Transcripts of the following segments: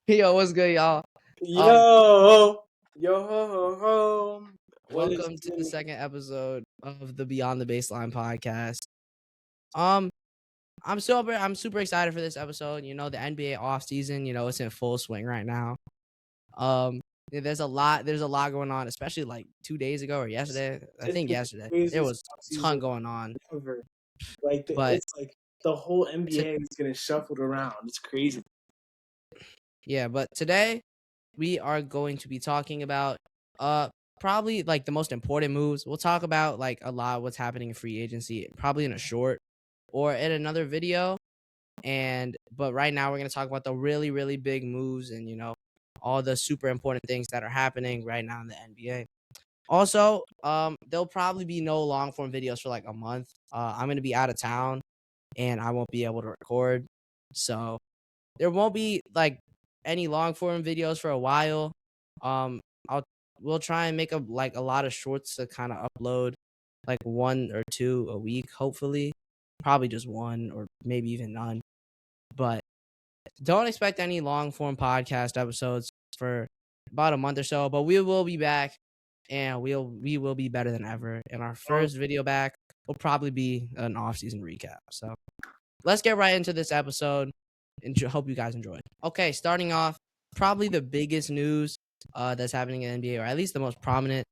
Yo, what's good, y'all? Yo, yo, ho, ho. Welcome to the second episode of the Beyond the Baseline podcast. I'm super excited for this episode. You know, the NBA offseason, it's in full swing right now. There's a lot going on, especially like 2 days ago or yesterday. I think yesterday there was a ton going on. Ever. But it's like the whole NBA is getting shuffled around. It's crazy. Yeah, but today we are going to be talking about probably like the most important moves. We'll talk about like a lot of what's happening in free agency, probably in a short or in another video. But right now we're going to talk about the really, really big moves and all the super important things that are happening right now in the NBA. Also, there'll probably be no long form videos for like a month. I'm going to be out of town and I won't be able to record. So there won't be like any long form videos for a while. We'll try and make a lot of shorts to kind of upload, like 1 or 2 a week, hopefully. Probably just 1 or maybe even none. But don't expect any long form podcast episodes for about a month or so. But we will be back, and we will be better than ever. And our first video back will probably be an off-season recap. So let's get right into this episode. And hope you guys enjoy. Okay, starting off, probably the biggest news that's happening in the NBA, or at least the most prominent.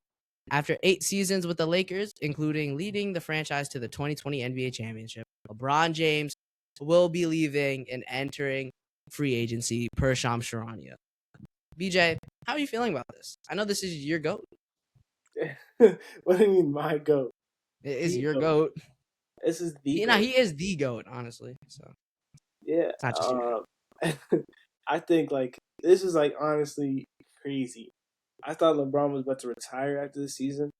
After 8 seasons with the Lakers, including leading the franchise to the 2020 NBA championship, LeBron James will be leaving and entering free agency per Shams Charania. BJ, how are you feeling about this? I know this is your GOAT. What do you mean, my GOAT? It is your GOAT. This is the GOAT. He is the GOAT, honestly. So yeah, I think like this is like honestly crazy. I thought LeBron was about to retire after the season,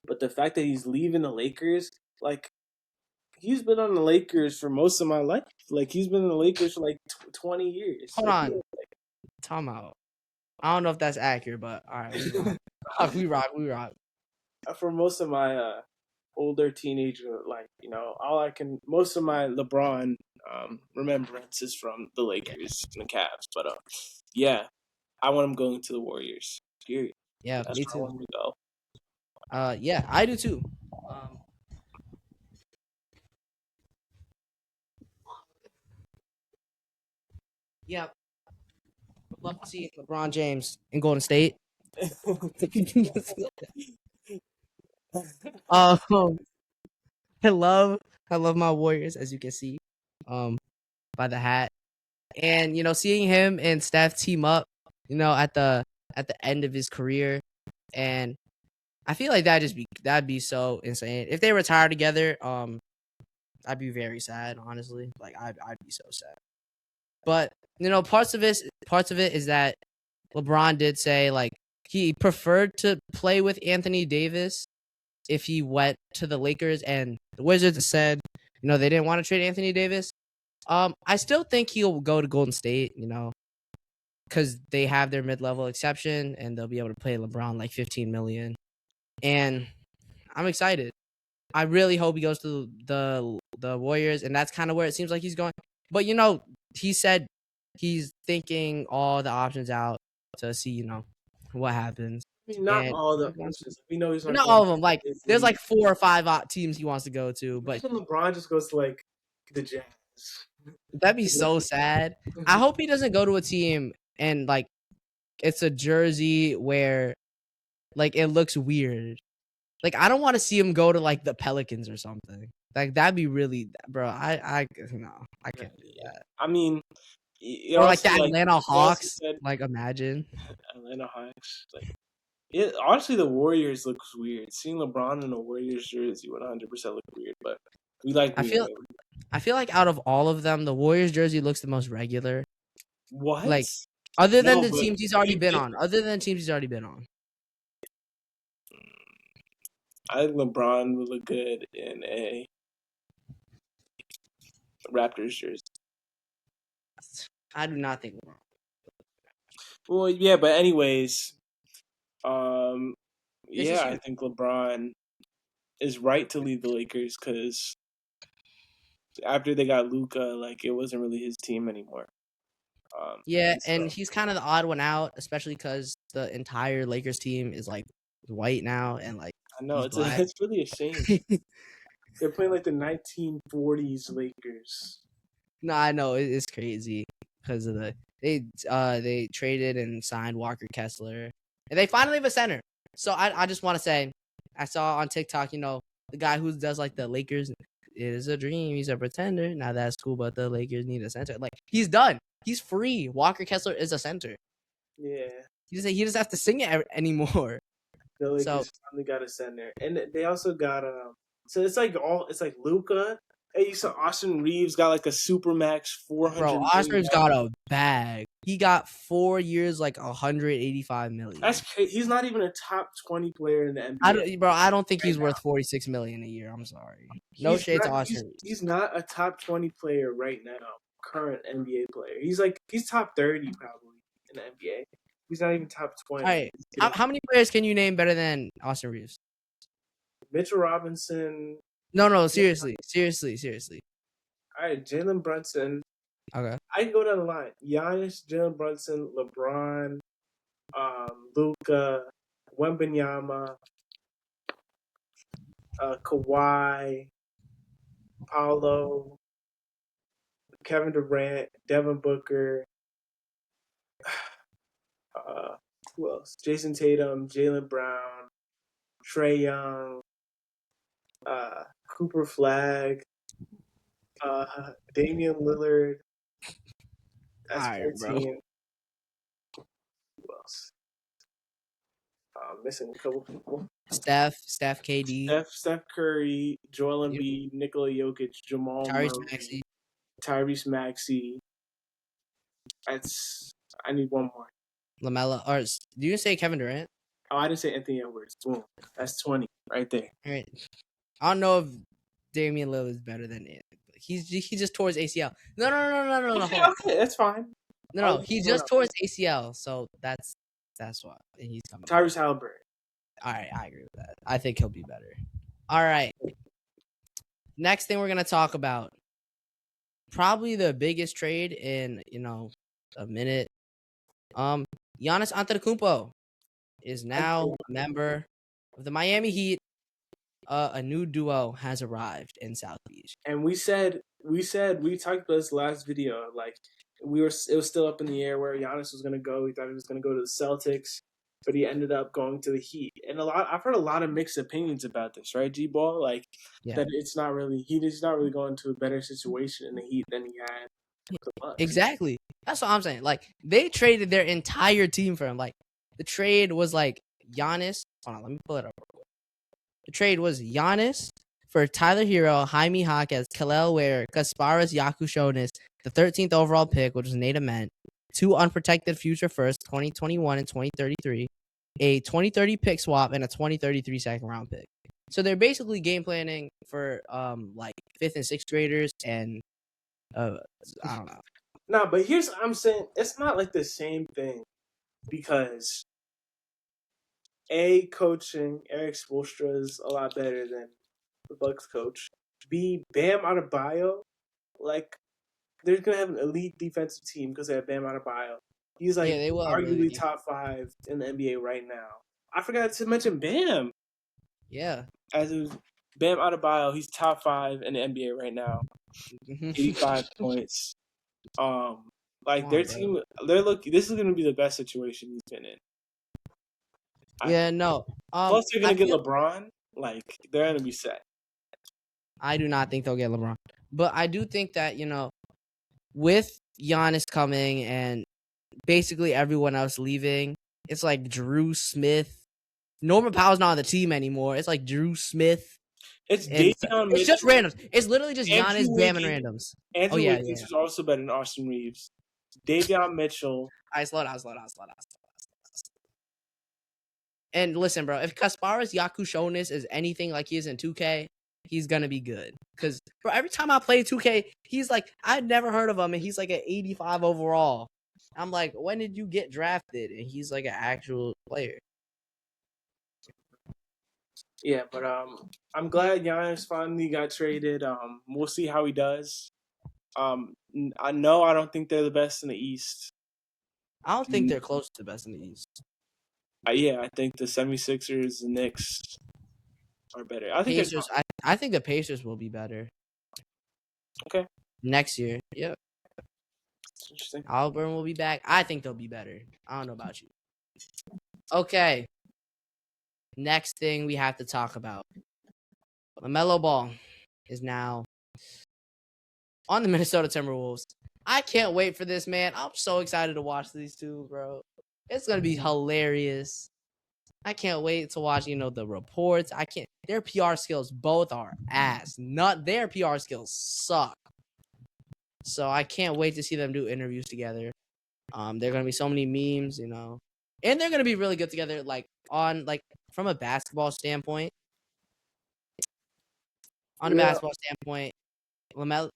but the fact that he's leaving the Lakers, like he's been on the Lakers for most of my life. Like he's been in the Lakers for like 20 years. Hold on, time out. I don't know if that's accurate, but all right, we rock. For most of my older teenager life, most of my LeBron remembrances from the Lakers and the Cavs. But yeah, I want him going to the Warriors. Period. Yeah, That's me where too. I want him to go. Yeah, I do too. Yeah, would love to see LeBron James in Golden State. I love my Warriors, as you can see, by the hat, and seeing him and Steph team up, at the end of his career, and I feel like that'd be so insane if they retire together. I'd be very sad, honestly. Like I'd be so sad. But parts of it is that LeBron did say like he preferred to play with Anthony Davis if he went to the Lakers, and the Wizards said, they didn't want to trade Anthony Davis. I still think he'll go to Golden State, because they have their mid-level exception and they'll be able to pay LeBron like $15 million. And I'm excited. I really hope he goes to the Warriors, and that's kind of where it seems like he's going. But he said he's thinking all the options out to see, what happens. I mean, not all the options. We know he's not all of them. Like there's like 4 or 5 teams he wants to go to, but LeBron just goes to like the Jazz. That'd be so sad. I hope he doesn't go to a team and like it's a jersey where like it looks weird. Like I don't want to see him go to like the Pelicans or something. Like that'd be really, bro. I can't do that. I mean, or like the Atlanta Hawks. Like imagine Atlanta Hawks. Like, honestly, the Warriors looks weird. Seeing LeBron in a Warriors jersey would 100% look weird. But we like. I feel like out of all of them, the Warriors jersey looks the most regular. What? Like other than the teams he's already been on. Other than teams he's already been on. I think LeBron would look good in a Raptors jersey. I do not think LeBron. Well, yeah, but anyways, I think LeBron is right to leave the Lakers because After they got Luka, like it wasn't really his team anymore. Yeah, and So he's kind of the odd one out, especially because the entire Lakers team is like white now, and like I know he's black. it's really a shame. They're playing like the 1940s Lakers. No, I know it's crazy because of they traded and signed Walker Kessler, and they finally have a center. So I just want to say, I saw on TikTok, the guy who does like the Lakers, it is a dream. He's a pretender. Now that's cool, but the Lakers need a center. Like he's done. He's free. Walker Kessler is a center. Yeah, He doesn't have to sing it anymore. the So Lakers finally got a center, and they also got So it's like Luka. Hey, you saw Austin Reeves got like a supermax bro, 400 million. Oscar's got a bag. He got 4 years, like 185 million. That's crazy. He's not even a top 20 player in the NBA. I don't think he's right worth now. 46 million a year. I'm sorry. No shade to Austin Reeves. He's not a top 20 player right now. Current NBA player. He's top 30 probably in the NBA. He's not even top 20. All right. How many players can you name better than Austin Reeves? Mitchell Robinson. No, seriously. All right, Jaylen Brunson. Okay. I can go down the line. Giannis, Jaylen Brunson, LeBron, Luka, Wembanyama, Kawhi, Paulo, Kevin Durant, Devin Booker, who else? Jason Tatum, Jaylen Brown, Trae Young, Cooper Flag, Damian Lillard. That's 14. Who else? Missing a couple people. Steph, KD, Steph Curry, Joel Embiid, Nikola Jokic, Jamal Murray, Tyrese Maxey. I need one more. LaMelo. Or do you say Kevin Durant? Oh, I didn't say Anthony Edwards. Boom. That's 20 right there. All right. I don't know if Damian Lillard is better than it. He just tore his ACL. No. Okay, that's fine. No, he just tore his ACL, so that's why he's coming. Tyrese Halliburton. All right, I agree with that. I think he'll be better. All right. Next thing we're gonna talk about, probably the biggest trade in a minute. Giannis Antetokounmpo is now a member of the Miami Heat. A new duo has arrived in South Beach. And we talked about this last video. Like it was still up in the air where Giannis was gonna go. We thought he was gonna go to the Celtics, but he ended up going to the Heat. And I've heard a lot of mixed opinions about this, right, G-Ball? Like that he's not really going to a better situation in the Heat than he had with the Bucks. Exactly. That's what I'm saying. Like they traded their entire team for him. Like the trade was like Giannis. Hold on, let me pull it up real quick. The trade was Giannis for Tyler Hero, Jaime Jaquez, Kel'el Ware, Kasparas Yakushonis, the 13th overall pick, which was Nate Ament, 2 unprotected future firsts, 2021 and 2033, a 2030 pick swap, and a 2033 second round pick. So they're basically game planning for like 5th and 6th graders, and I don't know. No, but here's what I'm saying. It's not like the same thing because A, coaching, Eric Spoelstra is a lot better than the Bucks coach. B, Bam Adebayo, like they're gonna have an elite defensive team because they have Bam Adebayo. He's like arguably top 5 in the NBA right now. I forgot to mention Bam. Yeah. Bam Adebayo, he's top 5 in the NBA right now. 85 points. Their team, this is gonna be the best situation he's been in. Plus, they're gonna get LeBron. Like they're gonna be set. I do not think they'll get LeBron, but I do think that with Giannis coming and basically everyone else leaving, it's like Drew Smith. Norman Powell's not on the team anymore. It's like Drew Smith. It's Davion Mitchell. It's just randoms. It's literally just Giannis, Bam, and randoms. Anthony Wiggins is also better than Austin Reeves. Davion Mitchell. All right, slow down. And listen, bro, if Kasparas Yakushonis is anything like he is in 2K, he's going to be good. Because, bro, every time I play 2K, he's like, I'd never heard of him, and he's like an 85 overall. I'm like, when did you get drafted? And he's like an actual player. Yeah, but I'm glad Giannis finally got traded. We'll see how he does. I know I don't think they're the best in the East. I don't think they're close to the best in the East. Yeah, I think the 76ers, the Knicks are better. I think they're Pacers, I think the Pacers will be better okay. next year. Yep. That's interesting. Auburn will be back. I think they'll be better. I don't know about you. Okay. Next thing we have to talk about. LaMelo Ball is now on the Minnesota Timberwolves. I can't wait for this, man. I'm so excited to watch these two, bro. It's gonna be hilarious. I can't wait to watch, the reports. Their PR skills both are ass. Not their PR skills suck. So I can't wait to see them do interviews together. There are gonna be so many memes, and they're gonna be really good together. From a basketball standpoint. On a basketball standpoint, LaMelo,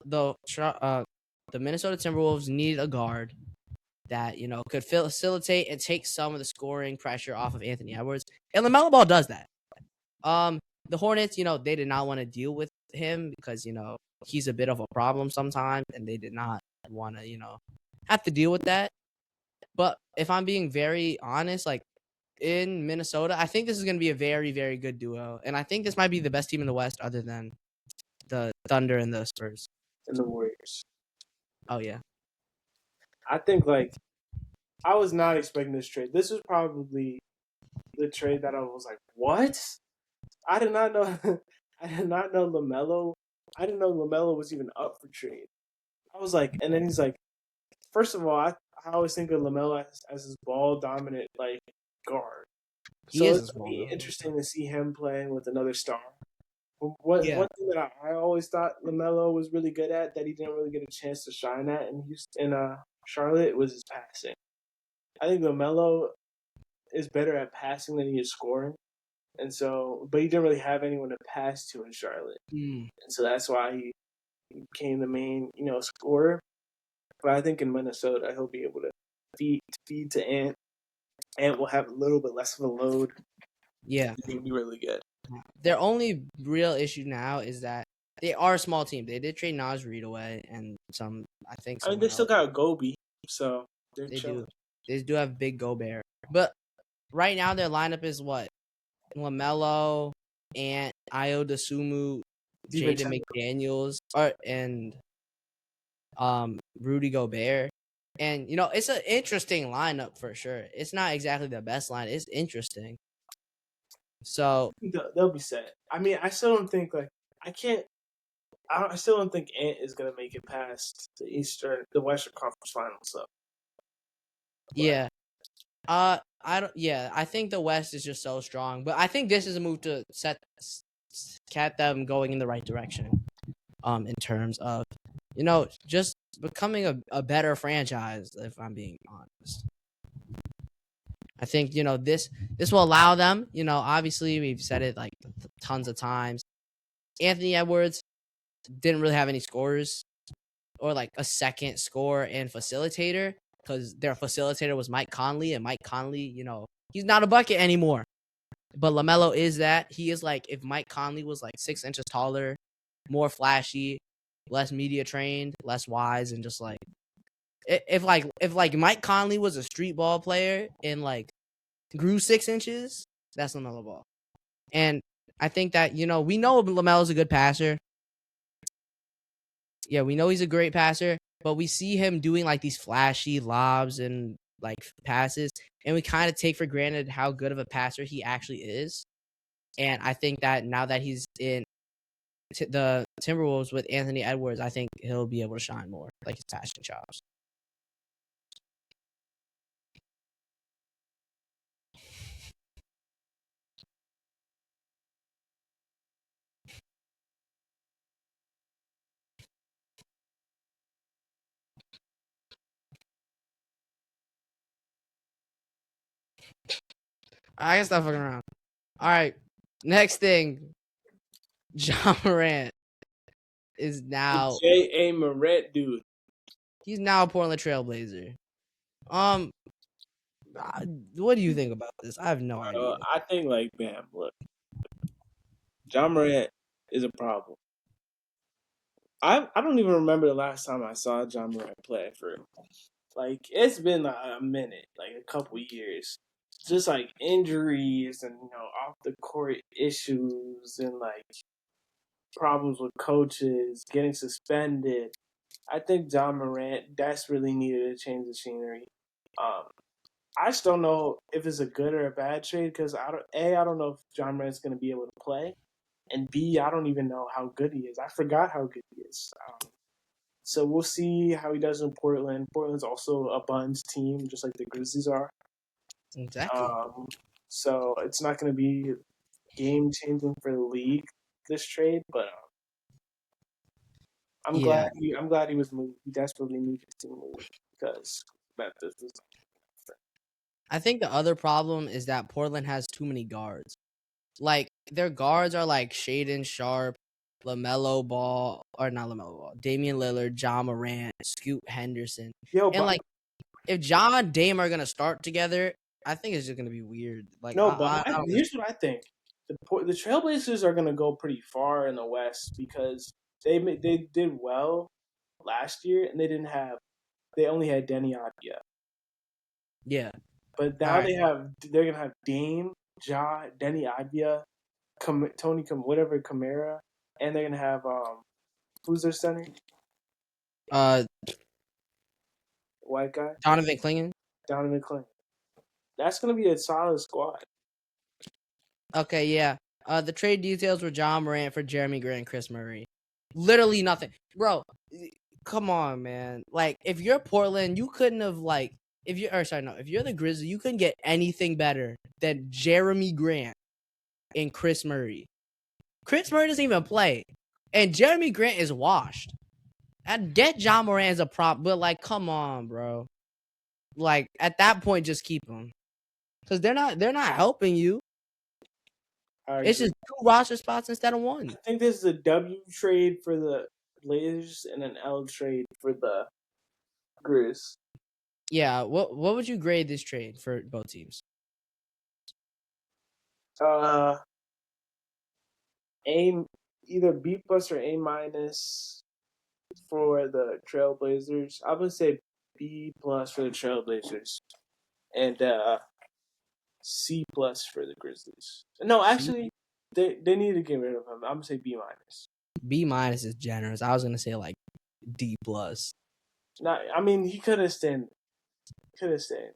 the Minnesota Timberwolves needed a guard that could facilitate and take some of the scoring pressure off of Anthony Edwards, and LaMelo Ball does that. The Hornets, they did not want to deal with him because he's a bit of a problem sometimes, and they did not want to have to deal with that. But if I'm being very honest, like in Minnesota, I think this is going to be a very, very good duo, and I think this might be the best team in the West, other than the Thunder and the Spurs and the Warriors. Oh yeah, I think I was not expecting this trade. This was probably the trade that I was like, what? I did not know. I did not know LaMelo. I didn't know LaMelo was even up for trade. I was like, and then he's like, first of all, I always think of LaMelo as his ball dominant guard. he So is it's as gonna well. be interesting to see him playing with another star. One thing that I always thought LaMelo was really good at that he didn't really get a chance to shine at in Charlotte was his passing. I think LaMelo is better at passing than he is scoring. And so, but he didn't really have anyone to pass to in Charlotte. And so that's why he became the main, scorer. But I think in Minnesota, he'll be able to feed to Ant. Ant will have a little bit less of a load. Yeah. He'll be really good. Their only real issue now is that they are a small team. They did trade Naz Reid away and I mean, they still got Gobe, so they're chilling. They do have big Gobert. But right now their lineup is what? LaMelo, Ant, Ayo Dosunmu, Jaden McDaniels, and Rudy Gobert. And it's an interesting lineup for sure. It's not exactly the best line. It's interesting. So they'll be set. I mean, I still don't think I still don't think Ant is gonna make it past the Western Conference Finals. So yeah, I think the West is just so strong, but I think this is a move to set them going in the right direction. In terms of just becoming a better franchise, if I'm being honest. I think this will allow them. Obviously we've said it like tons of times. Anthony Edwards didn't really have any scorers or like a second scorer and facilitator because their facilitator was Mike Conley, and Mike Conley, he's not a bucket anymore. But LaMelo is that. He is like if Mike Conley was like 6 inches taller, more flashy, less media trained, less wise, and just like if Mike Conley was a street ball player and like grew 6 inches, that's LaMelo Ball. And I think that we know LaMelo's a good passer. Yeah, we know he's a great passer, but we see him doing like these flashy lobs and like passes, and we kind of take for granted how good of a passer he actually is. And I think that now that he's in the Timberwolves with Anthony Edwards, I think he'll be able to shine more, like his passing chops. I can stop fucking around. All right, next thing, Ja Morant is now J.A. Morant, dude. He's now a Portland Trailblazer. What do you think about this? I have no idea. I think bam, look. John Morant is a problem. I don't even remember the last time I saw John Morant play for real. Like it's been a minute, like a couple years. Just like injuries and off the court issues and like problems with coaches, getting suspended. I think John Morant desperately needed to change the scenery. Um, I just don't know if it's a good or a bad trade because I don't know if John Morant's going to be able to play, and B, I don't even know how good he is. I forgot how good he is. So we'll see how he does in Portland. Portland's also a Buns team, just like the Grizzlies are. Exactly. Um, so it's not going to be game changing for the league this trade, but Yeah. I'm glad he was moved. He desperately needed to move because Memphis was. I think the other problem is that Portland has too many guards. Like their guards are like Shaden Sharp, LaMelo Ball, or not LaMelo Ball, Damian Lillard, John Morant, Scoot Henderson, Yo, and but like if John and Dame are gonna start together, I think it's just gonna be weird. Like no, but I don't know. here's what I think: the Trailblazers are going to go pretty far in the West because they did well last year and they only had Denny Avdia, Yeah. but All now right. they're gonna have Dame, Ja, Denny Avdia, Tony whatever Kamara, and they're gonna have who's their center? Uh, White guy, Donovan Clingan. Donovan Clinton. That's gonna be a solid squad. Okay, yeah. The trade details were John Morant for Jeremy Grant and Chris Murray. Literally nothing, bro. Come on, man. Like, if you're Portland, you couldn't have if you're the Grizzlies, you couldn't get anything better than Jeremy Grant and Chris Murray. Chris Murray doesn't even play, and Jeremy Grant is washed. And get John Morant as a prop, but come on, bro. Like at that point, just keep him because they're not helping you. I It's agree. just 2 roster spots instead of one. I think this is a W trade for the Blazers and an L trade for the Grizz. Yeah, what would you grade this trade for both teams? Uh, A either B plus or A minus for the Trailblazers. I would say B plus for the Trailblazers and C plus for the Grizzlies. No, C actually, they need to get rid of him. I'm gonna say B minus. B minus is generous. I was gonna say like D plus. Not, I mean, he could have stayed. Could have stayed.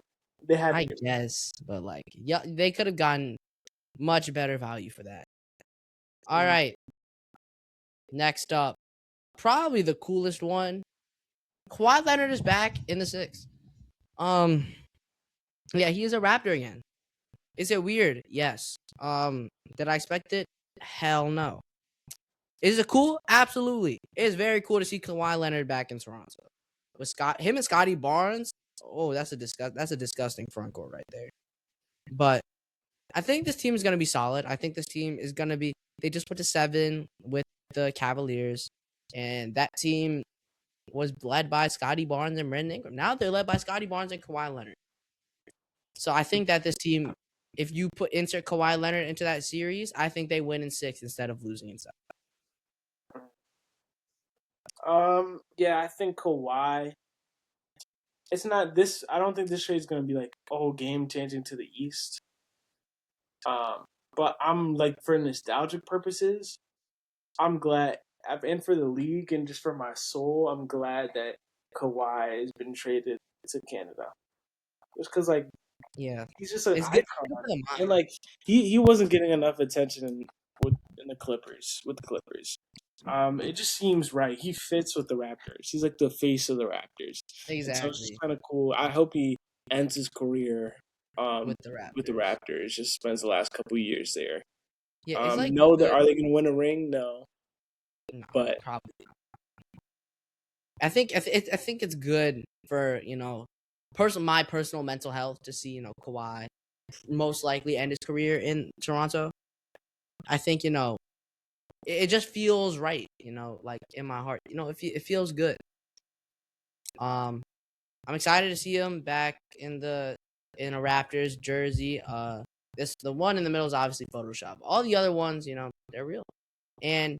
They had to I get rid guess, but yeah, they could have gotten much better value for that. of All him. right, next up, probably the coolest one. Kawhi Leonard is back in the six. Um, yeah, he is a Raptor again. Is it weird? Yes. Did I expect it? Hell no. Is it cool? Absolutely. It is very cool to see Kawhi Leonard back in Toronto. With him and Scotty Barnes. Oh, that's a disgusting front court right there. But I think this team is gonna be solid. I think this team is gonna be. They just put to 7 with the Cavaliers, and that team was led by Scotty Barnes and Brandon Ingram. Now they're led by Scotty Barnes and Kawhi Leonard. So I think that this team, if you insert Kawhi Leonard into that series, I think they win in 6 instead of losing in 7. Yeah, I think Kawhi. It's not this. I don't think this trade is going to be like game changing to the East. Um, but I'm like for nostalgic purposes, I'm glad, and for the league and just for my soul, I'm glad that Kawhi has been traded to Canada. Just because Yeah, he's just an it's good for icon, the and mind. he wasn't getting enough attention in the Clippers with the Clippers. It just seems right. He fits with the Raptors. He's like the face of the Raptors, and so it's just Exactly, kind of cool. I hope he ends his career with the with the Raptors. Raptors. Just spends the last couple years there. Yeah, it's No, good. are they going to win a ring? No, No, but probably. I think it's good for my personal mental health to see Kawhi most likely end his career in Toronto. I think it just feels right. Like in my heart. It feels good. I'm excited to see him back in a Raptors jersey. The one in the middle is obviously Photoshop. All the other ones, they're real. And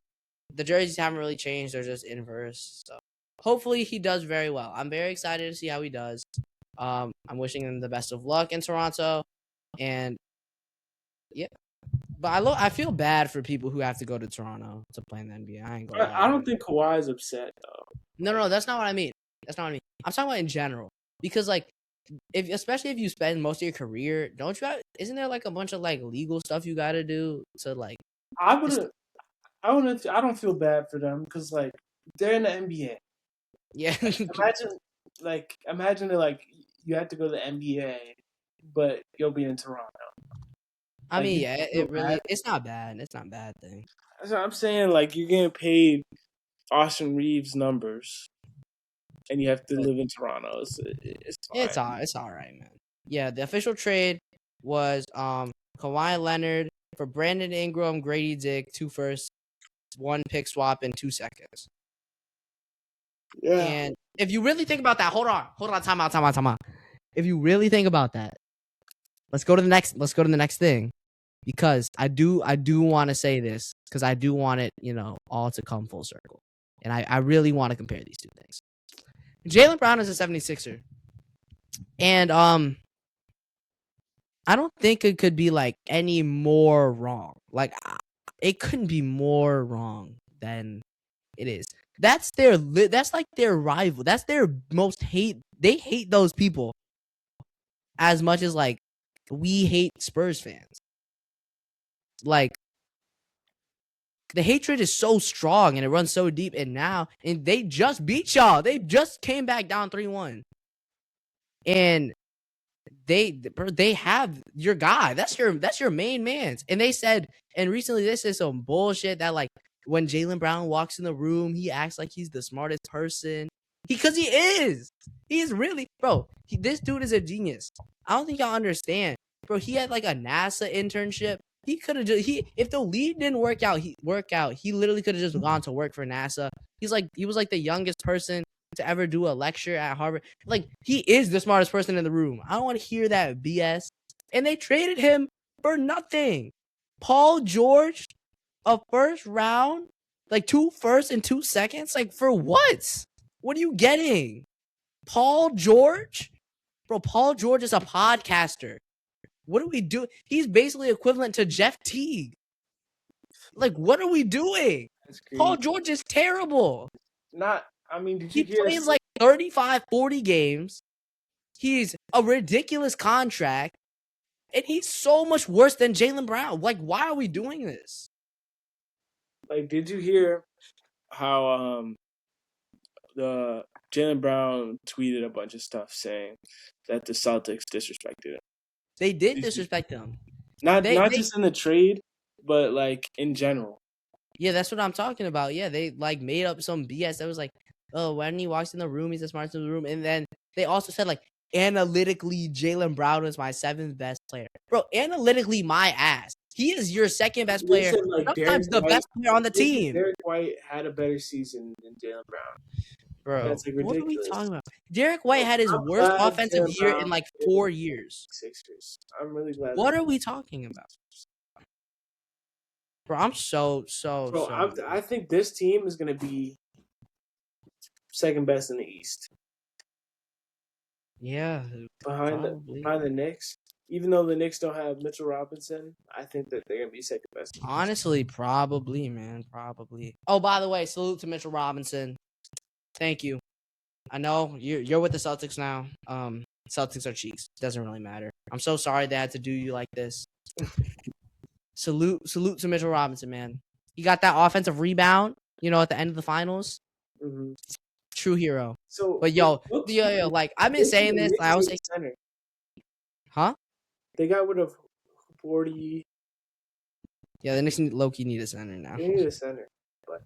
the jerseys haven't really changed. They're just inverse. So hopefully he does very well. I'm very excited to see how he does. I'm wishing him the best of luck in Toronto. And yeah. But I feel bad for people who have to go to Toronto to play in the NBA. I ain't gonna lie. I don't think Kawhi is upset though. No, that's not what I mean. That's not what I mean. I'm talking about in general. Because especially if you spend most of your career, isn't there like a bunch of like legal stuff you gotta do to like I don't feel bad for them because like they're in the NBA. Yeah. Imagine that like you have to go to the NBA, but you'll be in Toronto. I mean, yeah, it's not bad. It's not a bad thing. That's what I'm saying. Like you're getting paid Austin Reeves numbers, and you have to live in Toronto. It's fine. It's all right, man. Yeah, the official trade was Kawhi Leonard for Brandon Ingram, Grady Dick, 2 firsts, 1 pick swap in 2 seconds. Yeah. And if you really think about that, hold on, time out. If you really think about that, let's go to the next thing. Because I do want to say this, because I do want it, all to come full circle. And I really want to compare these two things. Jaylen Brown is a 76er. And I don't think it could be like any more wrong. Like it couldn't be more wrong than it is. That's like their rival. That's their most hate. They hate those people as much as like we hate Spurs fans. Like the hatred is so strong and it runs so deep, and they just beat y'all. They just came back down 3-1. And they have your guy. That's your main man. And they said, and recently they said some bullshit that like when Jaylen Brown walks in the room, he acts like he's the smartest person. Because he is. He is really, bro. This dude is a genius. I don't think y'all understand, bro. He had like a NASA internship. He could have if the league didn't work out, he literally could have just gone to work for NASA. He was like the youngest person to ever do a lecture at Harvard. Like he is the smartest person in the room. I don't want to hear that BS. And they traded him for nothing. Paul George, a first round, like 2 firsts and 2 seconds, like for what? What are you getting? Paul George? Bro, Paul George is a podcaster. What do we do? He's basically equivalent to Jeff Teague. Like, what are we doing? Paul George is terrible. He plays like 35, 40 games. He's a ridiculous contract. And he's so much worse than Jaylen Brown. Like, why are we doing this? Like, did you hear how the Jaylen Brown tweeted a bunch of stuff saying that the Celtics disrespected him? They did disrespect him. Not just in the trade, but like in general. Yeah, that's what I'm talking about. Yeah, they like made up some BS that was like, oh, when he walks in the room, he's the smartest in the room. And then they also said like, analytically, Jaylen Brown is my 7th best player. Bro, analytically, my ass. He is your 2nd best player. Said, like, sometimes the best player on the team. Derek White had a better season than Jaylen Brown. Bro, that's like ridiculous. What are we talking about? Derek White had his worst offensive year in like 4 years. Sixers. I'm really glad. What are we talking about? Bro, I'm so. Bro, I think this team is going to be 2nd best in the East. Yeah. Behind the Knicks. Even though the Knicks don't have Mitchell Robinson, I think that they're going to be 2nd best. Honestly, probably, man. Probably. Oh, by the way, salute to Mitchell Robinson. Thank you. I know you're with the Celtics now. Celtics are cheeks. Doesn't really matter. I'm so sorry they had to do you like this. Salute to Mitchell Robinson, man. He got that offensive rebound, at the end of the finals. Mm-hmm. True hero. So, but yo, like I've been saying this. I always say, center. Huh? They got rid of 40. Yeah, the Knicks low-key need a center now. They need a center, but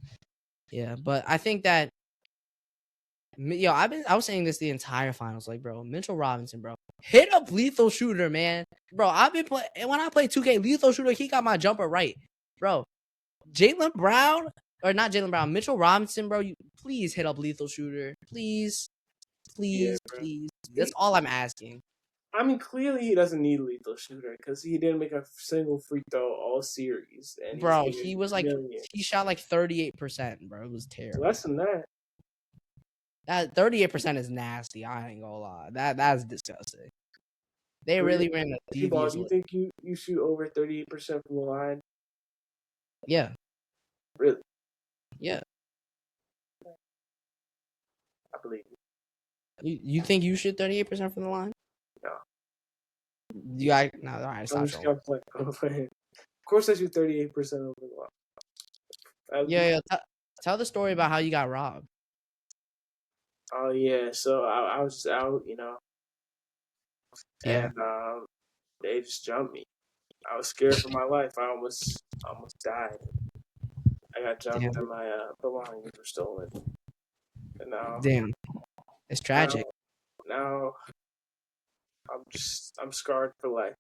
yeah, but I think that. Yo, I was saying this the entire finals, like, bro, Mitchell Robinson, bro, hit up lethal shooter, man, bro. I've been when I play 2K lethal shooter, he got my jumper right, bro. Jaylen Brown or not Jaylen Brown, Mitchell Robinson, bro. You please hit up lethal shooter, please. That's all I'm asking. I mean, clearly he doesn't need a lethal shooter because he didn't make a single free throw all series, and he's Bro, getting millions. he shot like 38%, bro. It was terrible. Less than that. That 38% is nasty. I ain't gonna lie. That's disgusting. They really ran a devious. Do you think you shoot over 38% from the line? Yeah. Really? Yeah. I believe you. You think you shoot 38% from the line? No. You got no. All right, stop showing. I'm playing. Of course, I shoot 38% over the line. Yeah. Tell the story about how you got robbed. Oh yeah, so I was just out, Yeah. and they just jumped me. I was scared for my life. I almost died. I got jumped and my belongings were stolen. And now, damn, it's tragic. Now I'm scarred for life.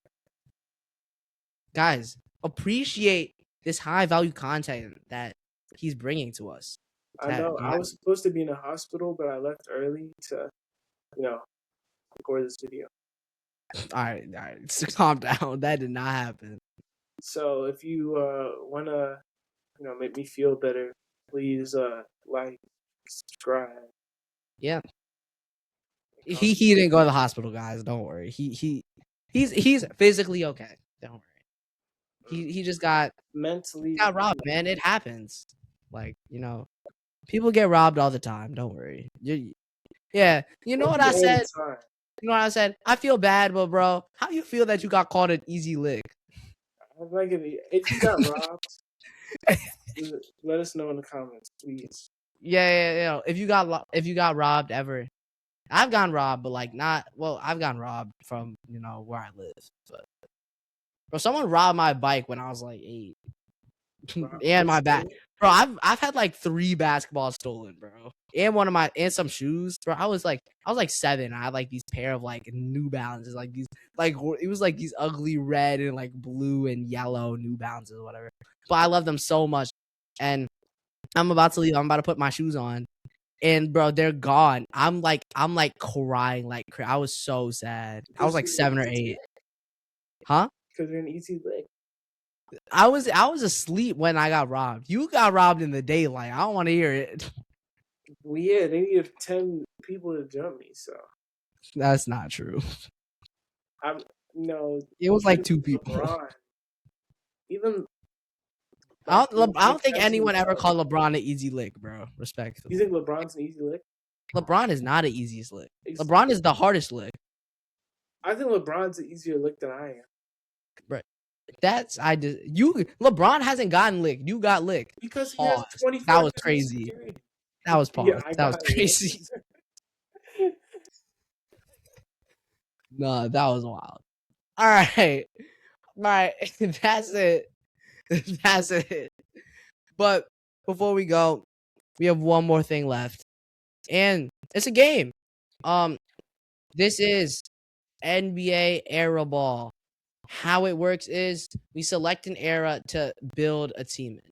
Guys, appreciate this high value content that he's bringing to us. I know. I was supposed to be in a hospital, but I left early to, record this video. All right. So calm down. That did not happen. So if you want to, make me feel better, please like, subscribe. Yeah. He didn't go to the hospital, guys. Don't worry. He's physically okay. Don't worry. He just got mentally robbed, man. It happens. Like, people get robbed all the time. Don't worry. Yeah. You know what I said? You know what I said? I feel bad, but bro, how you feel that you got called an easy lick? Like if you got robbed, let us know in the comments, please. Yeah. If you got robbed ever, I've gotten robbed, but like not. Well, I've gotten robbed from where I live. But someone robbed my bike when I was like 8, and my back. Bro, I've had like 3 basketballs stolen, bro, and some shoes, bro. I was like 7. I had like these pair of like New Balances, like these it was like these ugly red and like blue and yellow New Balances or whatever. But I love them so much, and I'm about to leave. I'm about to put my shoes on, and bro, they're gone. I'm like crying like I was so sad. I was like 7 or 8. Huh? Because you're an easy lick. I was asleep when I got robbed. You got robbed in the daylight. I don't want to hear it. Well, yeah, they needed 10 people to jump me, so that's not true. It was like 2 people. LeBron. Even I don't think anyone ever called LeBron an easy lick, bro. Respectfully. You think LeBron's an easy lick? LeBron is not an easiest lick. LeBron is the hardest lick. I think LeBron's an easier lick than I am. Right. LeBron hasn't gotten licked. You got licked. Because he has 25. That was crazy. That was pause. Yeah, that was crazy. No, that was wild. All right. That's it. That's it. But before we go, we have one more thing left, and it's a game. This is NBA Era Ball. How it works is we select an era to build a team in,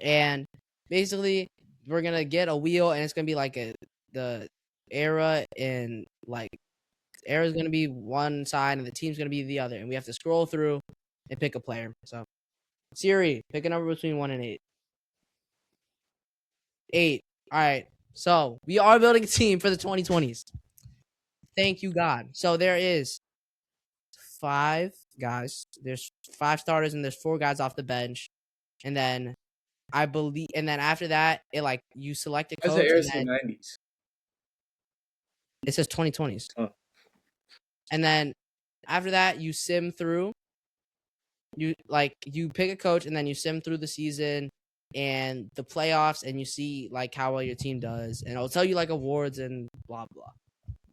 and basically we're gonna get a wheel, and it's gonna be like the era, and like era is gonna be one side, and the team's gonna be the other, and we have to scroll through and pick a player. So, Siri, pick a number between 1 and 8. 8. All right. So we are building a team for the 2020s. Thank you, God. So there is 5 guys. There's 5 starters, and there's 4 guys off the bench. And then after that, you select a coach. That's the 90s. It says 2020s. Oh. And then after that, you sim through. You pick a coach, and then you sim through the season and the playoffs, and you see like how well your team does, and it'll tell you like awards and blah blah.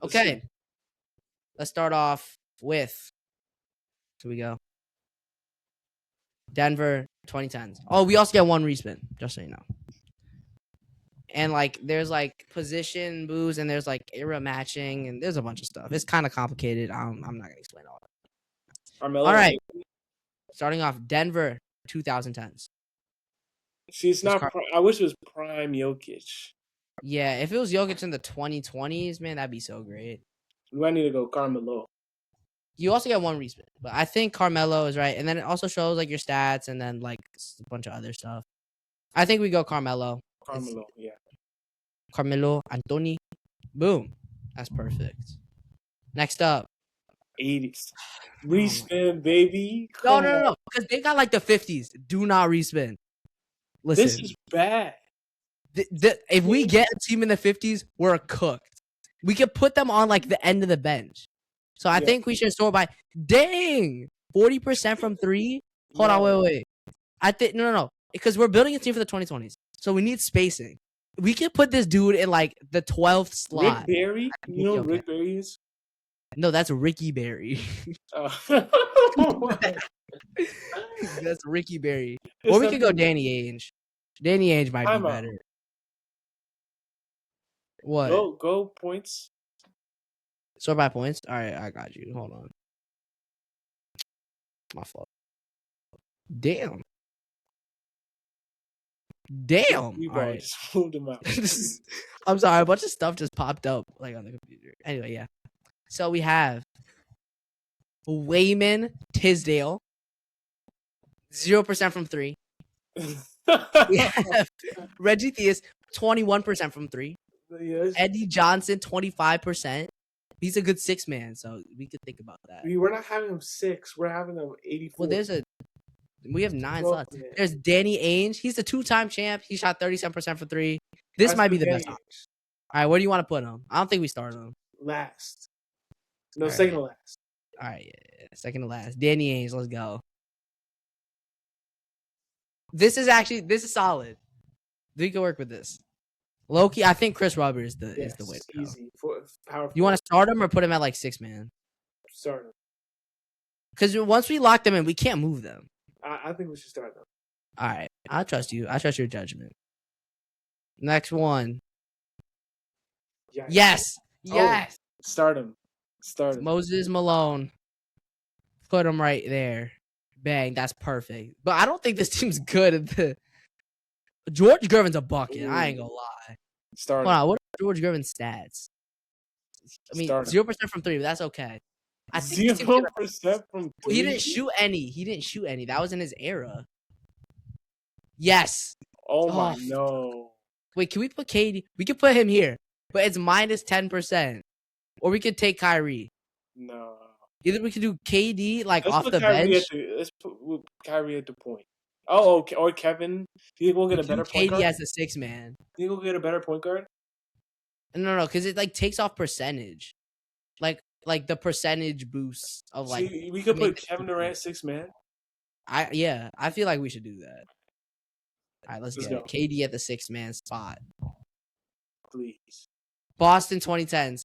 Okay, let's start off with. Here we go. Denver 2010s. Oh, we also get 1 respin, just so you know. And there's position moves, and there's era matching, and there's a bunch of stuff. It's kind of complicated. I'm not gonna explain all of it. All right. Starting off, Denver 2010s. See, it's not. I wish it was prime Jokic. Yeah, if it was Jokic in the 2020s, man, that'd be so great. We might need to go Carmelo. You also get one respin, but I think Carmelo is right, and then it also shows like your stats and then like a bunch of other stuff. I think we go Carmelo. Carmelo, yeah. Carmelo Anthony. Boom. That's perfect. Next up. 80s. Respin, baby. No. Because they got like the 50s. Do not respin. Listen. This is bad. If we get a team in the 50s, we're cooked. We could put them on like the end of the bench. So I think we should sort by. Dang! 40% from 3? Hold on, wait. I think no. Because we're building a team for the 2020s. So we need spacing. We could put this dude in like the 12th slot. Rick Barry? You know Rick Barry is? No, that's Ricky Berry. That's Ricky Berry. Or we could go Danny Ainge. Danny Ainge might be better. What? Go points. Sort by points? All right, I got you. Hold on. My fault. Damn. All right. Just moved him out. I'm sorry. A bunch of stuff just popped up like on the computer. Anyway, yeah. So we have Wayman Tisdale. 0% from 3. We have Reggie Theus, 21% from 3. Yes. Eddie Johnson, 25%. He's a good 6-man, so we could think about that. We're not having him 6. We're having him 84. Well, we have 9 slots. Man. There's Danny Ainge. He's a 2-time champ. He shot 37% for 3. This might be the best. All right, where do you want to put him? I don't think we started him. Last. No, second to last. All right, yeah. Second to last. Danny Ainge, let's go. This is solid. We can work with this. Loki, I think Chris Webber is the way to go. Easy. You want to start him or put him at like 6-man? Start him. Because once we lock them in, we can't move them. I think we should start them. All right. I trust you. I trust your judgment. Next one. Yes. Oh, start him. Moses Malone. Put him right there. Bang. That's perfect. But I don't think this team's good. George Gervin's a bucket. I ain't gonna lie. Start. Hold on. What are George Gervin's stats? I mean, 0% from 3, but that's okay. I think 0% from 3. He didn't shoot any. That was in his era. Yes. Oh my no. Wait, can we put KD? We could put him here, but it's minus 10%. Or we could take Kyrie. No. Either we could do KD like let's off put the Kyrie bench. Let's put Kyrie at the point. Oh, okay. Or Kevin. Do you think we'll get a better point guard? KD as a 6-man. Do you think we'll get a better point guard? No, because it like takes off percentage. Like the percentage boost of like. See, we could put Kevin Durant 6-man. I feel like we should do that. All right, let's get go. KD at the 6-man spot. Please. Boston 2010s.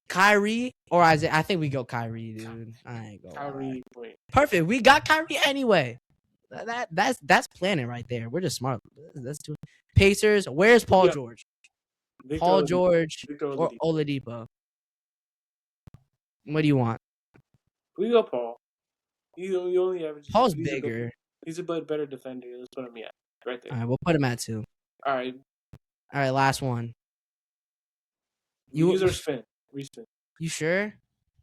Kyrie or Isaiah? I think we go Kyrie, dude. I ain't going. Kyrie, wait. Perfect. We got Kyrie anyway. That's planning right there. We're just smart. Let's do it. Pacers. Where's Paul George? Paul George or Oladipo? What do you want? We go Paul. You only average. Paul's bigger. He's a better defender. Let's put him right there. All right, we'll put him at 2. All right, last one. Use our spin. Respin. You sure?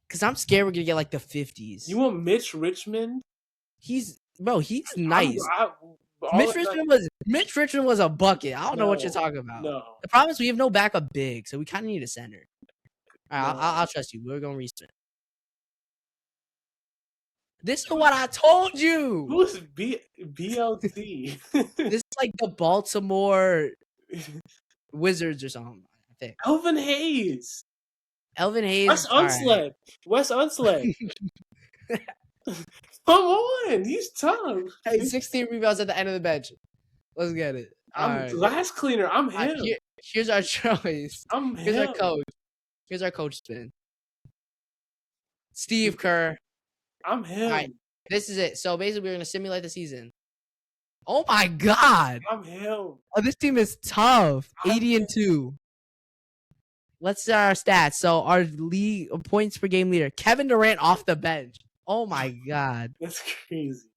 Because I'm scared we're gonna get like the 50s. You want Mitch Richmond? He's nice. Mitch Richmond was a bucket. I don't know what you're talking about. No. The problem is we have no backup big, so we kind of need a center. All right, I'll trust you. We're gonna respin. This is what I told you. Who's BLT? This is like the Baltimore Wizards or something. I think. Elvin Hayes. Wes Unsled. Come on, he's tough. Hey, 16 rebounds at the end of the bench. Let's get it. I'm glass cleaner. I'm him. Here's our choice. Here's our coach. Here's our coach spin. Steve Kerr. I'm him. All right, this is it. So basically, we're gonna simulate the season. Oh my God. I'm him. Oh, this team is tough. 80-2. Let's see our stats. So our league points per game leader, Kevin Durant off the bench. Oh my God. That's crazy.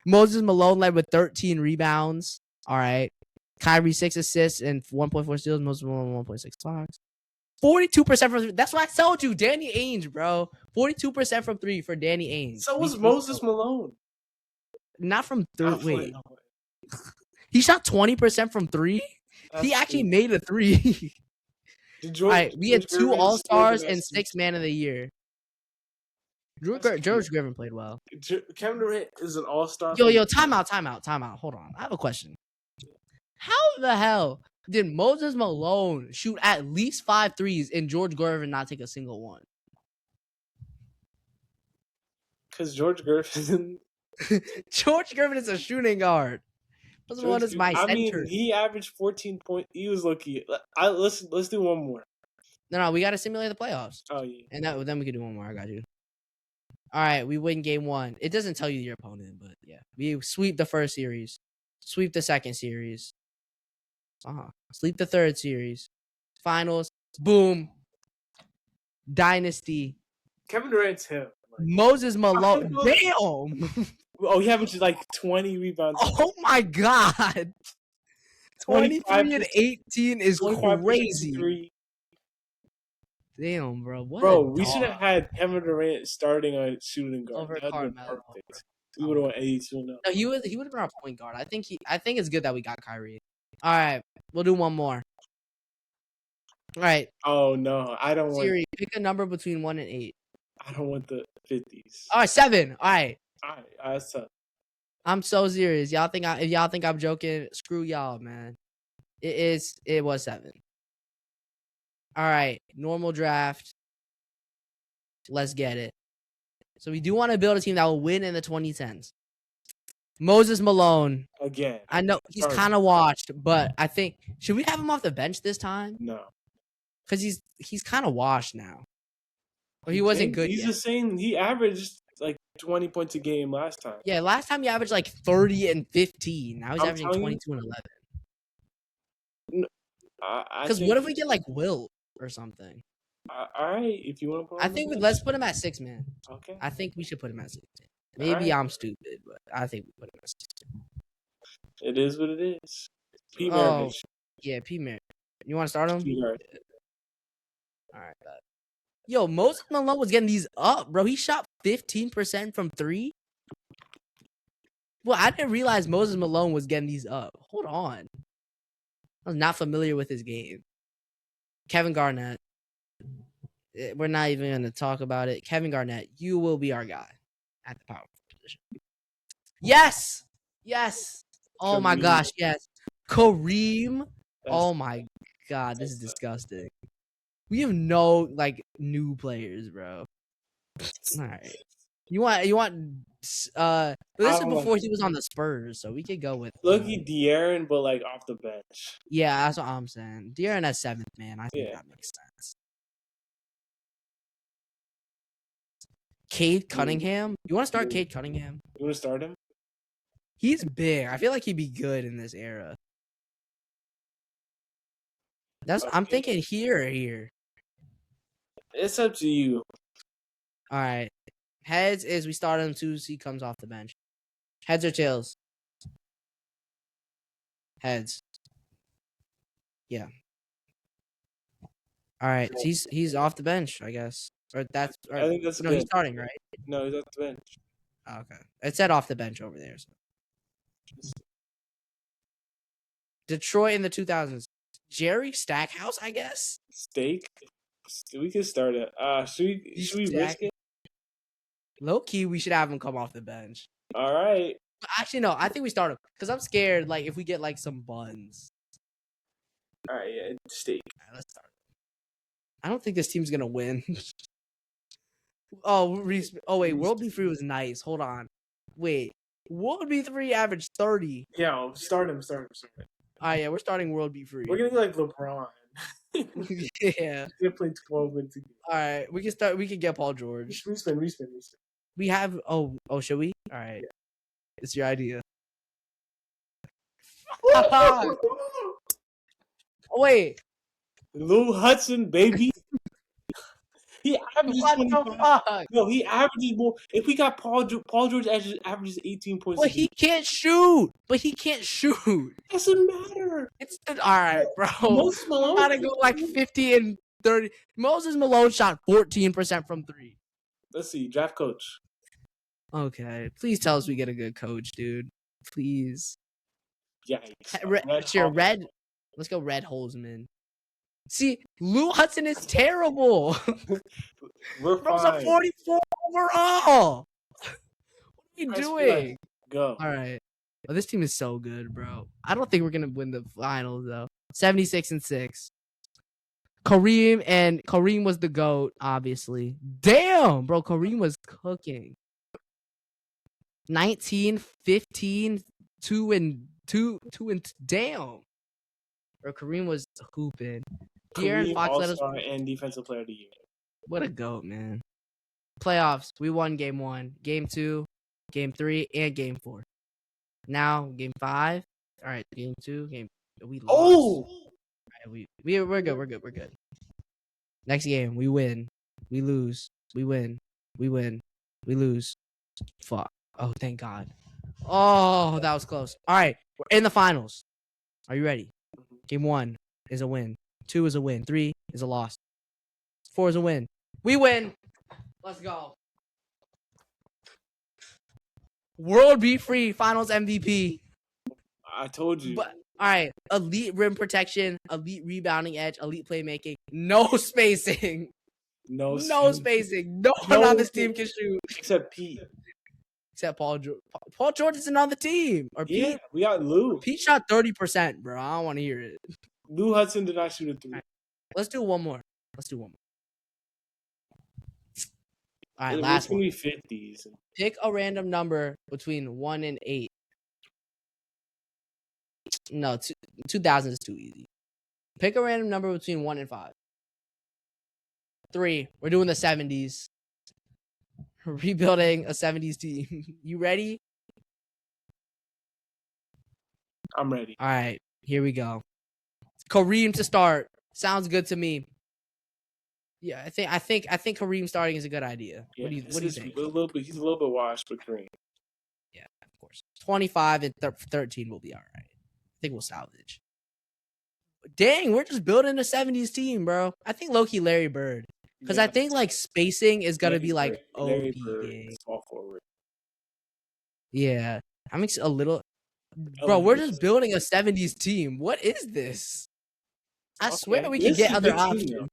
Moses Malone led with 13 rebounds. All right. Kyrie 6 assists and 1.4 steals. Moses Malone 1.6 blocks. 42% from 3. That's why I told you, Danny Ainge, bro. 42% from 3 for Danny Ainge. So was Moses Malone. Not from 3. Wait. No. He shot 20% from 3? He actually made a 3. All right, we had 2 All-Stars and 6 Man of the Year. George Griffin played well. Kevin Durant is an all-star. Yo, timeout. Hold on. I have a question. How the hell did Moses Malone shoot at least 5 threes and George Griffin not take a single one? Because George Griffin is a shooting guard. Moses Malone is my center. I mean, he averaged 14 points. He was lucky. Let's do one more. No, we got to simulate the playoffs. Oh, yeah. And then we can do one more. I got you. All right, we win game 1. It doesn't tell you your opponent, but yeah. We sweep the first series. Sweep the second series. Sweep the third series. Finals. Boom. Dynasty. Kevin Durant's him. Moses Malone. Damn. Oh, he averaged like 20 rebounds. Oh, my God. 23 and 18 is crazy. Damn, bro. We should have had Kevin Durant starting on shooting guard. Over Carmelo. We would have won 82-0. No, he would have been our point guard. I think it's good that we got Kyrie. All right, we'll do one more. All right. Oh no, I don't want. Siri, pick a number between 1 and 8. I don't want the 50s. All right, 7. All right. That's tough. I'm so serious. If y'all think I'm joking, screw y'all, man. It was 7. All right, normal draft. Let's get it. So we do want to build a team that will win in the 2010s. Moses Malone. Again. I know he's kind of washed, but I think should we have him off the bench this time? No. Because he's kind of washed now. Or he wasn't good He's yet. just saying he averaged like 20 points a game last time. Yeah, last time he averaged like 30 and 15. Now he's averaging 22 and 11. Because what if we get like Wilt or something? All right, if you want to put him let's put him at 6 man. Okay. I think we should put him at 6 man. Maybe I'm stupid, but I think we put him at 6 man. It is what it is. P. Yeah, P. Merritt. You want to start him? P-Merritt. All right. Yo, Moses Malone was getting these up, bro. He shot 15% from 3. Well, I didn't realize Moses Malone was getting these up. Hold on. I was not familiar with his game. Kevin Garnett. We're not even going to talk about it. Kevin Garnett, you will be our guy at the power position. Yes. Oh, my gosh, yes. Kareem. Oh, my God. This is disgusting. We have no, new players, bro. All right. You want this is before he was on the Spurs, so we could go with Lucky De'Aaron, but off the bench. Yeah, that's what I'm saying. De'Aaron at 7th, man. I think that makes sense. Cade Cunningham. You want to start Cade Cunningham? You want to start him? He's big. I feel like he'd be good in this era. I'm thinking here or here. It's up to you. All right. Heads is we start him 2, so he comes off the bench. Heads or tails? Heads. Yeah. All right. So he's off the bench, I guess. I think that's good. He's starting, right? No, he's off the bench. Oh, okay. It said off the bench over there. So. Detroit in the 2000s. Jerry Stackhouse, I guess. Steak. We can start it. Should we risk it? Low key, we should have him come off the bench. All right. Actually, no. I think we start him because I'm scared. If we get some buns. All right, yeah, steak. All right, let's start. I don't think this team's gonna win. Wait. World Beat 3 was nice. Hold on. Wait. World Beat 3 averaged 30. Yeah, start him. All right, yeah, we're starting World Beat 3. We're gonna be like LeBron. Yeah. He's gonna play 12 minutes again. All right, we can start. We can get Paul George. Respin. We have. Oh, should we? All right. Yeah. It's your idea. Oh, wait. Lil Hudson, baby. He averages 25. No, he averages more. If we got Paul George averages 18 points. But he can't shoot. Doesn't matter. It's all right, bro. I'm about to go 50 and 30. Moses Malone shot 14% from 3. Let's see. Draft coach. Okay. Please tell us we get a good coach, dude. Please. Yikes. Red. Let's go Red Holzman. See, Lou Hudson is terrible. We're Bro's fine. a 44 overall. What are we Press doing? play. Go. All right. Oh, this team is so good, bro. I don't think we're gonna win the finals though. 76-6. Kareem was the GOAT, obviously. Damn, bro, Kareem was cooking. 19, 15, 2 and damn. Bro, Kareem was hooping. De'Aaron Kareem, Fox led us. All-Star and Defensive Player of the Year. What a GOAT, man. Playoffs. We won game 1, game 2, game 3, and game 4. Now game 5. All right, game 2, we lost. Oh, Right, we're good. Next game, we win, we lose, we win, we win, we lose. Fuck. Oh, thank God. Oh, that was close. All right, we're in the finals. Are you ready? Game 1 is a win. 2 is a win. 3 is a loss. 4 is a win. We win. Let's go. World Be Free Finals MVP. I told you. But all right, elite rim protection, elite rebounding edge, elite playmaking, no spacing. No spacing. No one on this team can shoot. Except Pete. Except Paul George. Paul George isn't on the team. Or Yeah, Pete. we got Lou. Pete shot 30%, bro. I don't want to hear it. Lou Hudson did not shoot a 3. Let's do one more. All right, It's last gonna one. be 50s. Pick a random number between 1 and 8. No, 2000 is too easy. Pick a random number between 1 and 5. 3. We're doing the 70s. Rebuilding a 70s team. You ready? I'm ready. All right, here we go. Kareem to start. Sounds good to me. Yeah, I think Kareem starting is a good idea. Yeah, What do you think? he's a little bit washed, but Kareem. Yeah, of course. 25 and 13 will be all right. I think we'll salvage. Dang, we're just building a 70s team, bro. I think low-key Larry Bird. Because I think like spacing is gonna be like Larry OP Bird, game. small forward. Yeah. I'm a little bro, we're just building a 70s team. What is this? I swear we can get other options.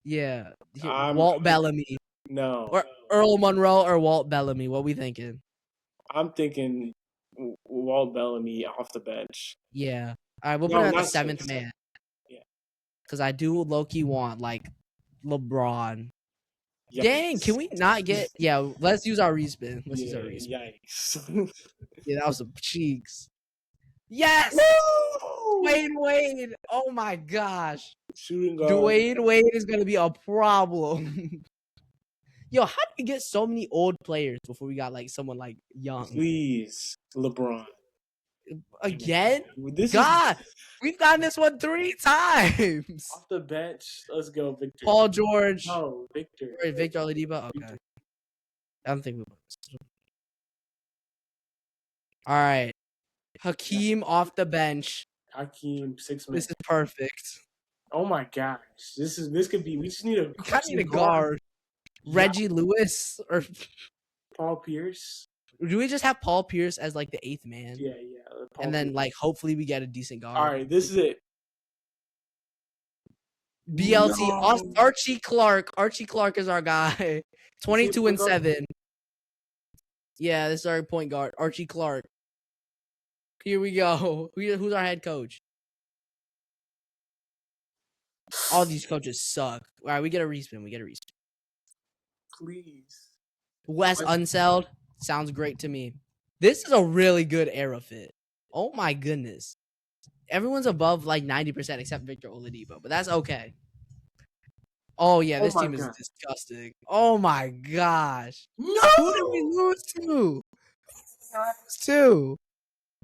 Yeah. Walt Bellamy. No. Or Earl Monroe or Walt Bellamy. What we thinking? I'm thinking Walt Bellamy off the bench. Yeah. All right, we'll put him at the 7th man. Yeah. Because I do low-key want, like, LeBron. Yikes. Dang, can we not get... Yeah, let's use our respin. Yikes. Yeah, that was some cheeks. Yes! Woo! Dwayne Wade. Oh, my gosh. Shooting guard. Dwayne Wade is going to be a problem. Yo, how do we get so many old players before we got, like, someone, like, young? Please, LeBron. Again? God, we've gotten this one 3 times. Off the bench. Let's go, Victor. Paul George. No, Victor. Wait, Victor Oladipo? Okay. Victor. I don't think we will. All right. Hakeem off the bench. Hakeem, 6 This minutes. is perfect. Oh my gosh. This could be. We just need a. We kind of need a guard. Reggie Lewis or Paul Pierce. do we just have Paul Pierce as like the 8th man? Yeah. And then like hopefully we get a decent guard. All right, this is it. BLT No. Archie Clark. Archie Clark is our guy. 22 and 7. Yeah, this is our point guard. Archie Clark. Here we go. Who's our head coach? All these coaches suck. All right, we get a respin. Please. Wes Unseld. Sounds great to me. This is a really good era fit. Oh my goodness. Everyone's above like 90% except Victor Oladipo, but that's okay. Oh yeah, this team is disgusting. Oh my gosh. No! Who did we lose to?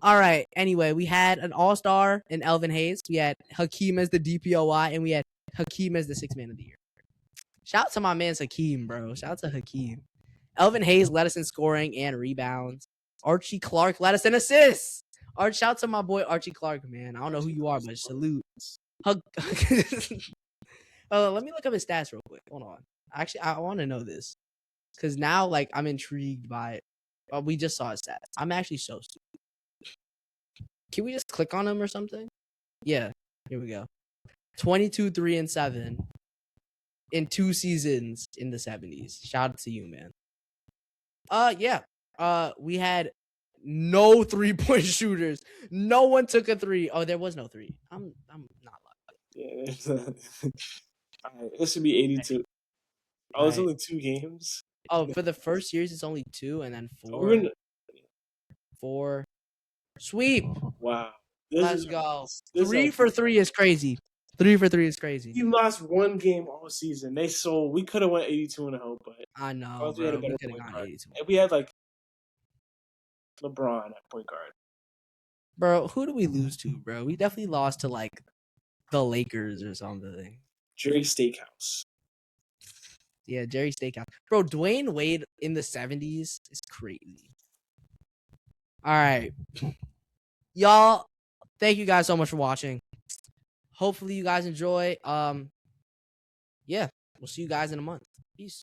All right. Anyway, we had an all-star in Elvin Hayes. We had Hakeem as the DPOY, and we had Hakeem as the 6th man of the year. Shout out to my man Hakeem, bro. Shout out to Hakeem. Elvin Hayes led us in scoring and rebounds. Archie Clark led us in assists. Shout out to my boy Archie Clark, man. I don't know who you are, but salute. Oh, let me look up his stats real quick. Hold on. Actually, I want to know this because now, like, I'm intrigued by it. We just saw his stats. I'm actually so stupid. Can we just click on him or something? Yeah. Here we go. 22, 3, and 7 in 2 seasons in the 70s. Shout out to you, man. Yeah. We had no 3-point shooters. No one took a 3. Oh, there was no 3. I'm not lucky. Yeah, there's all right, this should be 82. Oh, it's Right. only 2 games. Oh, for the first series, it's only 2, and then Oh, 4. 4. Sweep. Wow. Let's go. This 3 is for 3 is crazy. 3 for 3 is crazy. we lost 1 game all season. We could have went 82 and a half, but I know, we had bro. a We better could have point gone guard. 82. And we had like LeBron at point guard. Bro, who do we lose to, bro? We definitely lost to like the Lakers or something. Jerry Steakhouse. Yeah, Jerry Steakhouse. Bro, Dwayne Wade in the 70s is crazy. All right. Y'all, thank you guys so much for watching. Hopefully you guys enjoy. Yeah, we'll see you guys in a month. Peace.